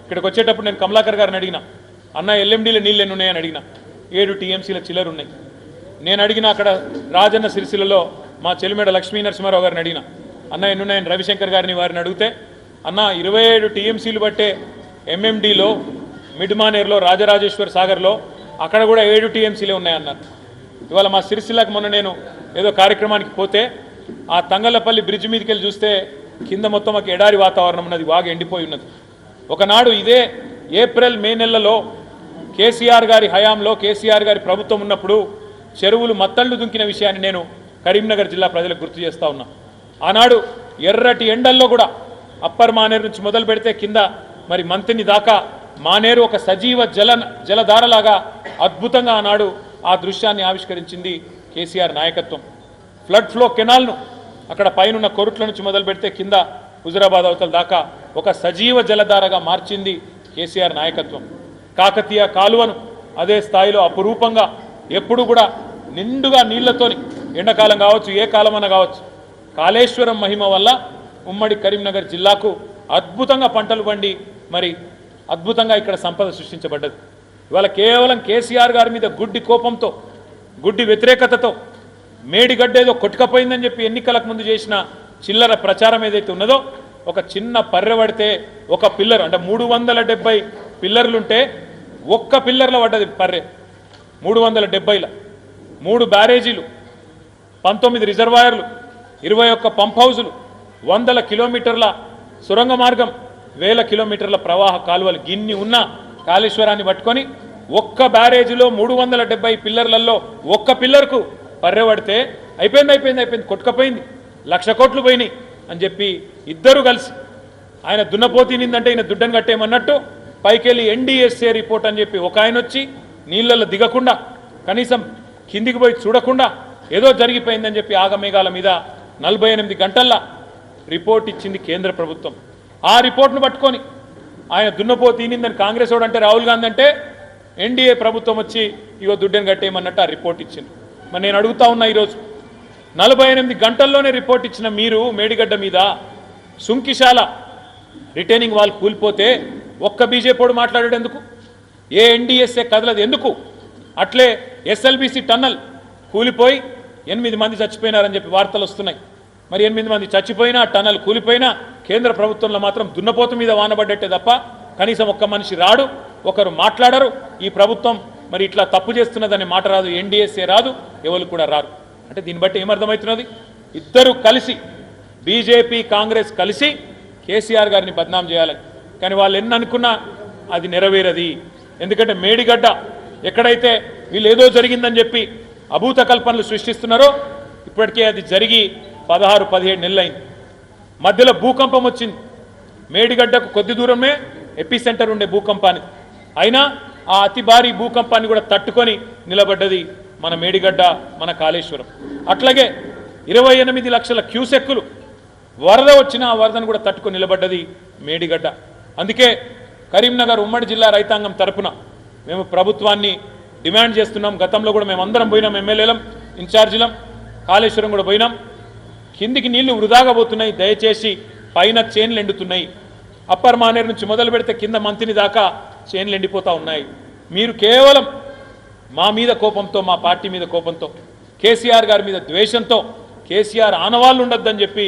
ఇక్కడికి వచ్చేటప్పుడు నేను కమలాకర్ గారిని అడిగిన, అన్న ఎల్ఎండీలో నీళ్ళు ఎన్ని ఉన్నాయని అడిగిన. 7 టీఎంసీల చిల్లర ఉన్నాయి. నేను అడిగిన అక్కడ రాజన్న సిరిసిల్లలో మా చెలిమేడ లక్ష్మీ నరసింహారావు గారిని అడిగిన, అన్న ఎన్ని ఉన్నాయని రవిశంకర్ గారిని వారిని అడిగితే, అన్న 27 టీఎంసీలు బట్టే ఎంఎండీలో మిడ్మానేర్లో రాజరాజేశ్వర్ సాగర్లో అక్కడ కూడా 7 టీఎంసీలే ఉన్నాయన్నారు. ఇవాళ మా సిరిసిల్లకు మొన్న నేను ఏదో కార్యక్రమానికి పోతే ఆ తంగళ్ళపల్లి బ్రిడ్జ్ మీదకి వెళ్ళి చూస్తే కింద మొత్తం ఒక ఎడారి వాతావరణం ఉన్నది, బాగా ఎండిపోయి ఉన్నది. ఒకనాడు ఇదే ఏప్రిల్ మే నెలలో కేసీఆర్ గారి హయాంలో కేసీఆర్ గారి ప్రభుత్వం ఉన్నప్పుడు చెరువులు మత్తళ్ళు దుంకిన విషయాన్ని నేను కరీంనగర్ జిల్లా ప్రజలకు గుర్తు చేస్తా ఉన్నా. ఆనాడు ఎర్రటి ఎండల్లో కూడా అప్పర్ మానేరు నుంచి మొదలు పెడితే కింద మరి మంతిని దాకా మానేరు ఒక సజీవ జలధారలాగా అద్భుతంగా ఆనాడు ఆ దృశ్యాన్ని ఆవిష్కరించింది కేసీఆర్ నాయకత్వం. ఫ్లడ్ ఫ్లో కెనాల్ను అక్కడ పైనున్న కొరుట్ల నుంచి మొదలు పెడితే కింద హుజురాబాద్ అవతల దాకా ఒక సజీవ జలధారగా మార్చింది కేసీఆర్ నాయకత్వం. కాకతీయ కాలువను అదే స్థాయిలో అపురూపంగా ఎప్పుడు కూడా నిండుగా నీళ్లతోని ఎండాకాలం కావచ్చు ఏ కాలమన్నా కావచ్చు కాళేశ్వరం మహిమ వల్ల ఉమ్మడి కరీంనగర్ జిల్లాకు అద్భుతంగా పంటలు పండి మరి అద్భుతంగా ఇక్కడ సంపద సృష్టించబడ్డది. ఇవాళ కేవలం కేసీఆర్ గారి మీద గుడ్డి కోపంతో గుడ్డి వ్యతిరేకతతో మేడిగడ్డ ఏదో కొట్టుకపోయిందని చెప్పి ఎన్నికలకు ముందు చేసిన చిల్లర ప్రచారం ఏదైతే ఉన్నదో ఒక చిన్న పర్రె పడితే ఒక పిల్లర్ అంటే 370 పిల్లర్లుంటే ఒక్క పిల్లర్లో పడ్డది పర్రె. 370ల 3 బ్యారేజీలు, 19 రిజర్వాయర్లు, 21 పంప్ హౌజులు, 100 కిలోమీటర్ల సొరంగ మార్గం, 1000 కిలోమీటర్ల ప్రవాహ కాలువలు గిన్ని ఉన్న కాళేశ్వరాన్ని పట్టుకొని ఒక్క బ్యారేజీలో 370 పిల్లర్లలో ఒక్క పిల్లర్కు పర్రె పడితే అయిపోయింది కొట్టుకపోయింది, 1,00,000 కోట్లు పోయినాయి అని చెప్పి ఇద్దరు కలిసి ఆయన దున్నపోతినిందంటే ఈయన దుడ్డను కట్టేయమన్నట్టు పైకెళ్ళి ఎన్డీఎస్ఏ రిపోర్ట్ అని చెప్పి ఒక ఆయన వచ్చి నీళ్ళల్లో దిగకుండా కనీసం కిందికి పోయి చూడకుండా ఏదో జరిగిపోయిందని చెప్పి ఆగమేఘాల మీద 48 గంటల్లో రిపోర్ట్ ఇచ్చింది కేంద్ర ప్రభుత్వం. ఆ రిపోర్ట్ను పట్టుకొని ఆయన దున్నపోతినిందని కాంగ్రెస్ వాడు అంటే రాహుల్ గాంధీ అంటే ఎన్డీఏ ప్రభుత్వం వచ్చి ఇగో దుడ్డను కట్టేయమన్నట్టు ఆ రిపోర్ట్ ఇచ్చింది. మరి నేను అడుగుతా ఉన్నా ఈరోజు 48 గంటల్లోనే రిపోర్ట్ ఇచ్చిన మీరు మేడిగడ్డ మీద సుంకిశాల రిటైనింగ్ వాల్ కూలిపోతే ఒక్క బీజేపీడు మాట్లాడాడు ఎందుకు? ఏ ఎన్డీఎస్ఏ కదలదు ఎందుకు? అట్లే ఎస్ఎల్బీసీ టన్నల్ కూలిపోయి 8 మంది చచ్చిపోయినారని చెప్పి వార్తలు వస్తున్నాయి. మరి 8 మంది చచ్చిపోయినా టన్నల్ కూలిపోయినా కేంద్ర ప్రభుత్వంలో మాత్రం దున్నపోతు మీద వానబడ్డట్టే తప్ప కనీసం ఒక్క మనిషి రాడు, ఒకరు మాట్లాడరు. ఈ ప్రభుత్వం మరి ఇట్లా తప్పు చేస్తున్నదనే మాట రాదు, ఎన్డీఎస్ఏ రాదు, ఎవరు కూడా రారు. అంటే దీన్ని బట్టి ఏమర్థమవుతున్నది? ఇద్దరు కలిసి బీజేపీ కాంగ్రెస్ కలిసి కేసీఆర్ గారిని బద్నాం చేయాలని. కానీ వాళ్ళు ఎన్ని అనుకున్నా అది నెరవేరది. ఎందుకంటే మేడిగడ్డ ఎక్కడైతే వీళ్ళు ఏదో జరిగిందని చెప్పి అభూత కల్పనలు సృష్టిస్తున్నారో ఇప్పటికే అది జరిగి 16-17 నెలలైంది. మధ్యలో భూకంపం వచ్చింది. మేడిగడ్డకు కొద్ది దూరమే ఎపి సెంటర్ ఉండే భూకంపాన్ని, అయినా ఆ అతి భారీ భూకంపాన్ని కూడా తట్టుకొని నిలబడ్డది మన మేడిగడ్డ, మన కాళేశ్వరం. అట్లాగే 28 లక్షల క్యూసెక్కులు వరద వచ్చిన ఆ వరదను కూడా తట్టుకొని నిలబడ్డది మేడిగడ్డ. అందుకే కరీంనగర్ ఉమ్మడి జిల్లా రైతాంగం తరపున మేము ప్రభుత్వాన్ని డిమాండ్ చేస్తున్నాం. గతంలో కూడా మేము అందరం పోయినాం, ఎమ్మెల్యేలం, ఇన్ఛార్జీలం, కాళేశ్వరం కూడా పోయినాం. కిందికి నీళ్లు వృధాగా పోతున్నాయి, దయచేసి పైన చేన్లు ఎండుతున్నాయి. అప్పర్ మానేరు నుంచి మొదలు పెడితే కింద మంతిని దాకా చేన్లు ఎండిపోతూ ఉన్నాయి. మీరు కేవలం మా మీద కోపంతో, మా పార్టీ మీద కోపంతో, కేసీఆర్ గారి మీద ద్వేషంతో కేసీఆర్ ఆనవాళ్ళు ఉండొద్దని చెప్పి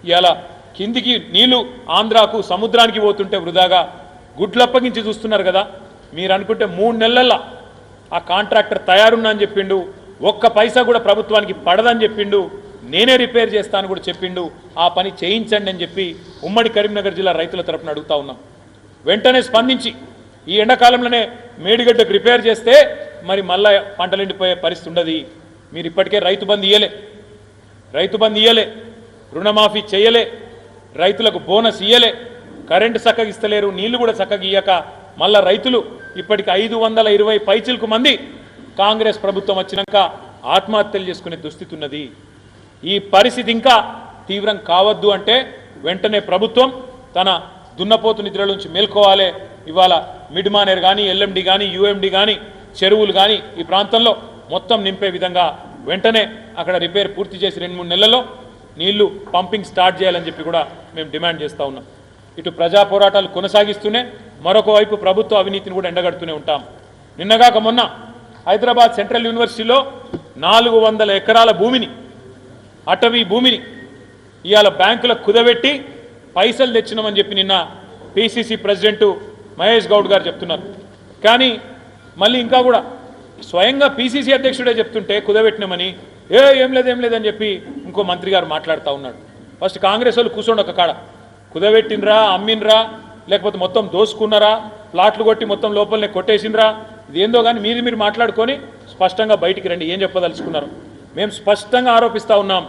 ఇవాళ కిందికి నీళ్లు ఆంధ్రాకు సముద్రానికి పోతుంటే వృధాగా గుడ్లప్పగించి చూస్తున్నారు కదా. మీరు అనుకుంటే 3 నెలల్లో ఆ కాంట్రాక్టర్ తయారున్నా అని చెప్పిండు, ఒక్క పైసా కూడా ప్రభుత్వానికి పడదని చెప్పిండు, నేనే రిపేర్ చేస్తాను కూడా చెప్పిండు. ఆ పని చేయించండి అని చెప్పి ఉమ్మడి కరీంనగర్ జిల్లా రైతుల తరపున అడుగుతా ఉన్నాం. వెంటనే స్పందించి ఈ ఎండాకాలంలోనే మేడిగడ్డకు రిపేర్ చేస్తే మరి మళ్ళా పంటలు ఎండిపోయే పరిస్థితి ఉండదు. మీరు ఇప్పటికే రైతు బంధు ఇయ్యలే, రుణమాఫీ చేయలే, రైతులకు బోనస్ ఇయ్యలే, కరెంటు చక్కగా ఇస్తలేరు, నీళ్లు కూడా చక్కగా ఇయ్యక మళ్ళా రైతులు ఇప్పటికి 520 పైచిలకు మంది కాంగ్రెస్ ప్రభుత్వం వచ్చినాక ఆత్మహత్యలు చేసుకునే దుస్థితి ఉన్నది. ఈ పరిస్థితి ఇంకా తీవ్రం కావద్దు అంటే వెంటనే ప్రభుత్వం తన దున్నపోతు నిద్ర నుంచి మేల్కోవాలి. ఇవాళ మిడ్మానేర్ కానీ, ఎల్ఎండి కానీ, యూఎండి కానీ, చెరువులు కానీ ఈ ప్రాంతంలో మొత్తం నింపే విధంగా వెంటనే అక్కడ రిపేర్ పూర్తి చేసి 2-3 నెలల్లో నీళ్లు పంపింగ్ స్టార్ట్ చేయాలని చెప్పి కూడా మేము డిమాండ్ చేస్తూ ఉన్నాం. ఇటు ప్రజా పోరాటాలు కొనసాగిస్తూనే మరొక వైపు ప్రభుత్వ అవినీతిని కూడా ఎండగడుతూనే ఉంటాం. నిన్నగాక మొన్న హైదరాబాద్ సెంట్రల్ యూనివర్సిటీలో 400 ఎకరాల భూమిని, అటవీ భూమిని ఇవాళ బ్యాంకులకు కుదబెట్టి పైసలు తెచ్చినామని చెప్పి నిన్న పిసిసి ప్రెసిడెంట్ మహేష్ గౌడ్ గారు చెప్తున్నారు. కానీ మళ్ళీ ఇంకా కూడా స్వయంగా పిసిసి అధ్యక్షుడే చెప్తుంటే కుదబెట్టినామని ఏం లేదని చెప్పి ఇంకో మంత్రి గారు మాట్లాడుతూ ఉన్నాడు. ఫస్ట్ కాంగ్రెస్ వాళ్ళు కూర్చోండి ఒక కాడ, కుదబెట్టినరా, అమ్మినరా, లేకపోతే మొత్తం దోసుకున్నారా, ప్లాట్లు కొట్టి మొత్తం లోపలనే కొట్టేసినరా, ఇది ఏందో కానీ మీరు మాట్లాడుకొని స్పష్టంగా బయటికి రండి, ఏం చెప్పదలుచుకున్నారు. మేము స్పష్టంగా ఆరోపిస్తూ ఉన్నాం,